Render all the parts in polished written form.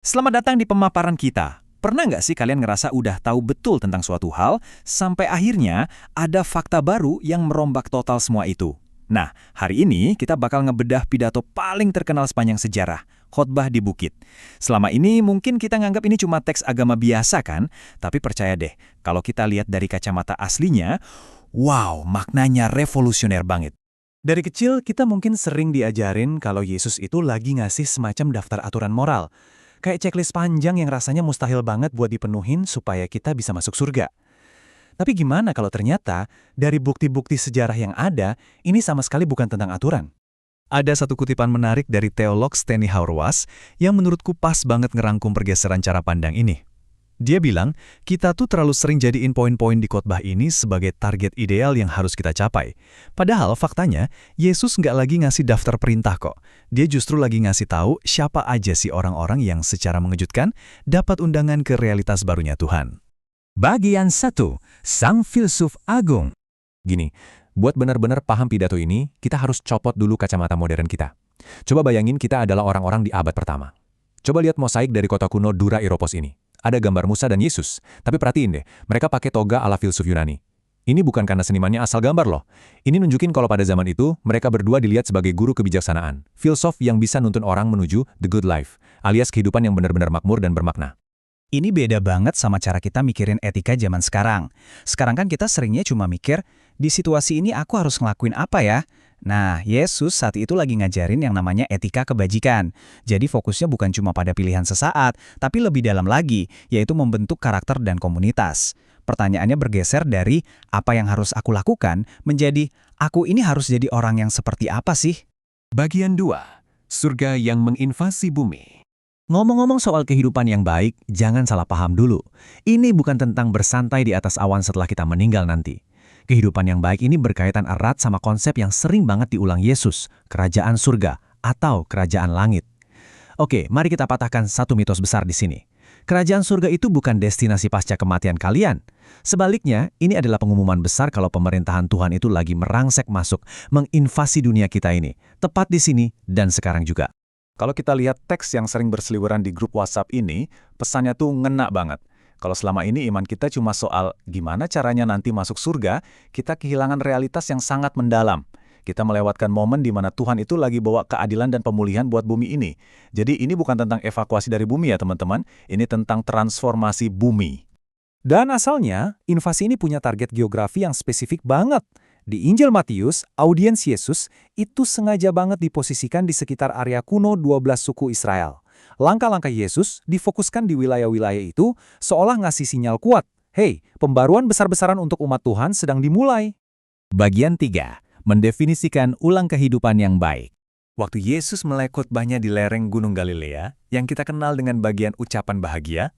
Selamat datang di pemaparan kita. Pernah nggak sih kalian ngerasa udah tahu betul tentang suatu hal, sampai akhirnya ada fakta baru yang merombak total semua itu? Nah, hari ini kita bakal ngebedah pidato paling terkenal sepanjang sejarah, khotbah di bukit. Selama ini mungkin kita nganggap ini cuma teks agama biasa kan? Tapi percaya deh, kalau kita lihat dari kacamata aslinya, wow, maknanya revolusioner banget. Dari kecil, kita mungkin sering diajarin kalau Yesus itu lagi ngasih semacam daftar aturan moral. Kayak checklist panjang yang rasanya mustahil banget buat dipenuhin supaya kita bisa masuk surga. Tapi gimana kalau ternyata, dari bukti-bukti sejarah yang ada, ini sama sekali bukan tentang aturan? Ada satu kutipan menarik dari teolog Steny Hauerwas yang menurutku pas banget ngerangkum pergeseran cara pandang ini. Dia bilang, kita tuh terlalu sering jadiin poin-poin di khotbah ini sebagai target ideal yang harus kita capai. Padahal faktanya, Yesus nggak lagi ngasih daftar perintah kok. Dia justru lagi ngasih tahu siapa aja sih orang-orang yang secara mengejutkan dapat undangan ke realitas barunya Tuhan. Bagian 1. Sang Filsuf Agung. Gini, buat benar-benar paham pidato ini, kita harus copot dulu kacamata modern kita. Coba bayangin kita adalah orang-orang di abad pertama. Coba lihat mosaik dari kota kuno Dura Europos ini. Ada gambar Musa dan Yesus, tapi perhatiin deh, mereka pakai toga ala filsuf Yunani. Ini bukan karena senimannya asal gambar loh. Ini nunjukin kalau pada zaman itu, mereka berdua dilihat sebagai guru kebijaksanaan, filsuf yang bisa nuntun orang menuju the good life, alias kehidupan yang benar-benar makmur dan bermakna. Ini beda banget sama cara kita mikirin etika zaman sekarang. Sekarang kan kita seringnya cuma mikir, di situasi ini aku harus ngelakuin apa ya? Nah, Yesus saat itu lagi ngajarin yang namanya etika kebajikan. Jadi fokusnya bukan cuma pada pilihan sesaat, tapi lebih dalam lagi, yaitu membentuk karakter dan komunitas. Pertanyaannya bergeser dari apa yang harus aku lakukan, menjadi aku ini harus jadi orang yang seperti apa sih? Bagian 2. Surga yang menginvasi bumi. Ngomong-ngomong soal kehidupan yang baik, jangan salah paham dulu. Ini bukan tentang bersantai di atas awan setelah kita meninggal nanti. Kehidupan yang baik ini berkaitan erat sama konsep yang sering banget diulang Yesus, kerajaan surga atau kerajaan langit. Oke, mari kita patahkan satu mitos besar di sini. Kerajaan surga itu bukan destinasi pasca kematian kalian. Sebaliknya, ini adalah pengumuman besar kalau pemerintahan Tuhan itu lagi merangsek masuk, menginvasi dunia kita ini, tepat di sini dan sekarang juga. Kalau kita lihat teks yang sering berseliweran di grup WhatsApp ini, pesannya tuh ngena banget. Kalau selama ini iman kita cuma soal gimana caranya nanti masuk surga, kita kehilangan realitas yang sangat mendalam. Kita melewatkan momen di mana Tuhan itu lagi bawa keadilan dan pemulihan buat bumi ini. Jadi ini bukan tentang evakuasi dari bumi ya teman-teman, ini tentang transformasi bumi. Dan asalnya, invasi ini punya target geografi yang spesifik banget. Di Injil Matius, audiens Yesus itu sengaja banget diposisikan di sekitar area kuno 12 suku Israel. Langkah-langkah Yesus difokuskan di wilayah-wilayah itu seolah ngasih sinyal kuat. Hei, pembaruan besar-besaran untuk umat Tuhan sedang dimulai. Bagian 3. Mendefinisikan ulang kehidupan yang baik. Waktu Yesus mulai khotbahnya di lereng Gunung Galilea, yang kita kenal dengan bagian ucapan bahagia,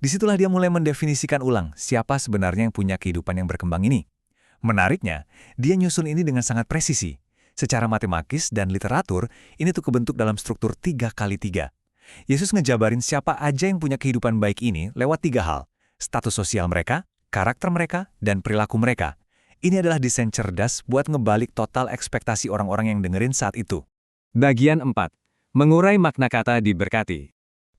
disitulah dia mulai mendefinisikan ulang siapa sebenarnya yang punya kehidupan yang berkembang ini. Menariknya, dia nyusun ini dengan sangat presisi. Secara matematis dan literatur, ini tuh kebentuk dalam struktur 3x3. Yesus ngejabarin siapa aja yang punya kehidupan baik ini lewat 3 hal. Status sosial mereka, karakter mereka, dan perilaku mereka. Ini adalah desain cerdas buat ngebalik total ekspektasi orang-orang yang dengerin saat itu. Bagian 4. Mengurai makna kata diberkati.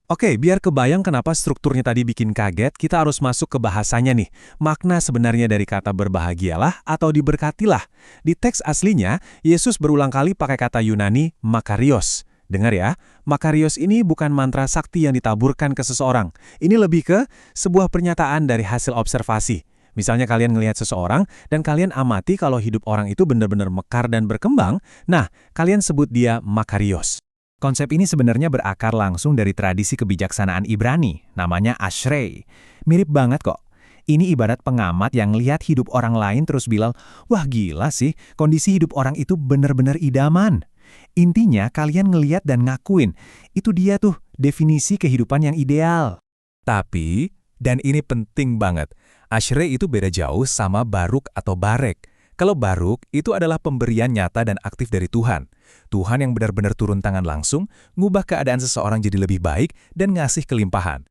Oke, biar kebayang kenapa strukturnya tadi bikin kaget, kita harus masuk ke bahasanya nih. Makna sebenarnya dari kata berbahagialah atau diberkatilah. Di teks aslinya, Yesus berulang kali pakai kata Yunani makarios. Dengar ya, makarios ini bukan mantra sakti yang ditaburkan ke seseorang. Ini lebih ke sebuah pernyataan dari hasil observasi. Misalnya kalian ngelihat seseorang dan kalian amati kalau hidup orang itu benar-benar mekar dan berkembang, nah, kalian sebut dia makarios. Konsep ini sebenarnya berakar langsung dari tradisi kebijaksanaan Ibrani, namanya Ashrei. Mirip banget kok. Ini ibarat pengamat yang lihat hidup orang lain terus bilang, wah gila sih, kondisi hidup orang itu benar-benar idaman. Intinya kalian ngeliat dan ngakuin, itu dia tuh definisi kehidupan yang ideal. Tapi, dan ini penting banget, Ashrei itu beda jauh sama baruk atau barek. Kalau baruk, itu adalah pemberian nyata dan aktif dari Tuhan. Tuhan yang benar-benar turun tangan langsung, ngubah keadaan seseorang jadi lebih baik, dan ngasih kelimpahan.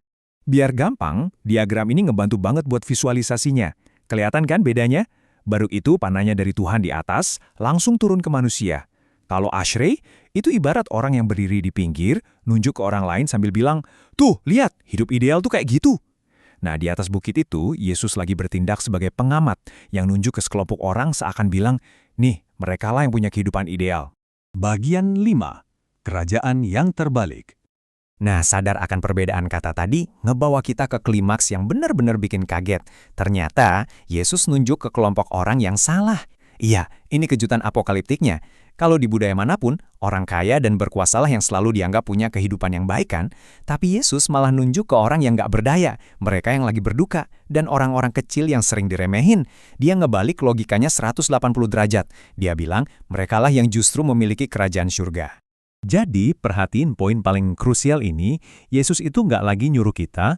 Biar gampang, diagram ini ngebantu banget buat visualisasinya. Kelihatan kan bedanya? Baruk itu panahnya dari Tuhan di atas, langsung turun ke manusia. Kalau Ashrei, Itu ibarat orang yang berdiri di pinggir, nunjuk ke orang lain sambil bilang, "Tuh, lihat, hidup ideal tuh kayak gitu." Nah, di atas bukit itu, Yesus lagi bertindak sebagai pengamat yang nunjuk ke sekelompok orang seakan bilang, "Nih, merekalah yang punya kehidupan ideal." Bagian 5. Kerajaan yang terbalik. Nah, sadar akan perbedaan kata tadi ngebawa kita ke klimaks yang benar-benar bikin kaget. Ternyata, Yesus nunjuk ke kelompok orang yang salah. Iya, ini kejutan apokaliptiknya. Kalau di budaya manapun, orang kaya dan berkuasalah yang selalu dianggap punya kehidupan yang baik kan? Tapi Yesus malah nunjuk ke orang yang nggak berdaya, mereka yang lagi berduka, dan orang-orang kecil yang sering diremehin. Dia ngebalik logikanya 180 derajat. Dia bilang, merekalah yang justru memiliki kerajaan surga. Jadi, perhatiin poin paling krusial ini, Yesus itu nggak lagi nyuruh kita,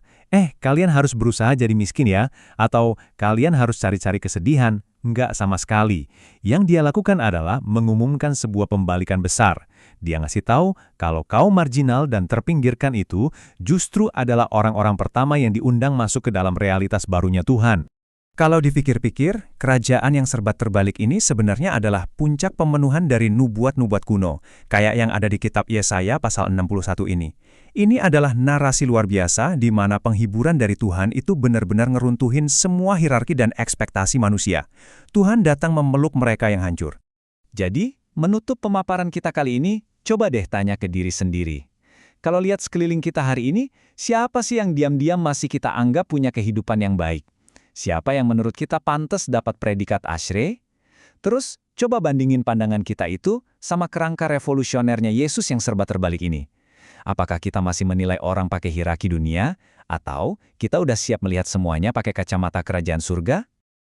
kalian harus berusaha jadi miskin ya, atau kalian harus cari-cari kesedihan. Nggak sama sekali. Yang dia lakukan adalah mengumumkan sebuah pembalikan besar. Dia ngasih tahu kalau kaum marginal dan terpinggirkan itu justru adalah orang-orang pertama yang diundang masuk ke dalam realitas barunya Tuhan. Kalau dipikir-pikir, kerajaan yang serba terbalik ini sebenarnya adalah puncak pemenuhan dari nubuat-nubuat kuno, kayak yang ada di kitab Yesaya pasal 61 ini. Ini adalah narasi luar biasa di mana penghiburan dari Tuhan itu benar-benar ngeruntuhin semua hierarki dan ekspektasi manusia. Tuhan datang memeluk mereka yang hancur. Jadi, menutup pemaparan kita kali ini, coba deh tanya ke diri sendiri. Kalau lihat sekeliling kita hari ini, siapa sih yang diam-diam masih kita anggap punya kehidupan yang baik? Siapa yang menurut kita pantas dapat predikat Ashrei? Terus, coba bandingin pandangan kita itu sama kerangka revolusionernya Yesus yang serba terbalik ini. Apakah kita masih menilai orang pakai hierarki dunia, atau kita udah siap melihat semuanya pakai kacamata kerajaan surga?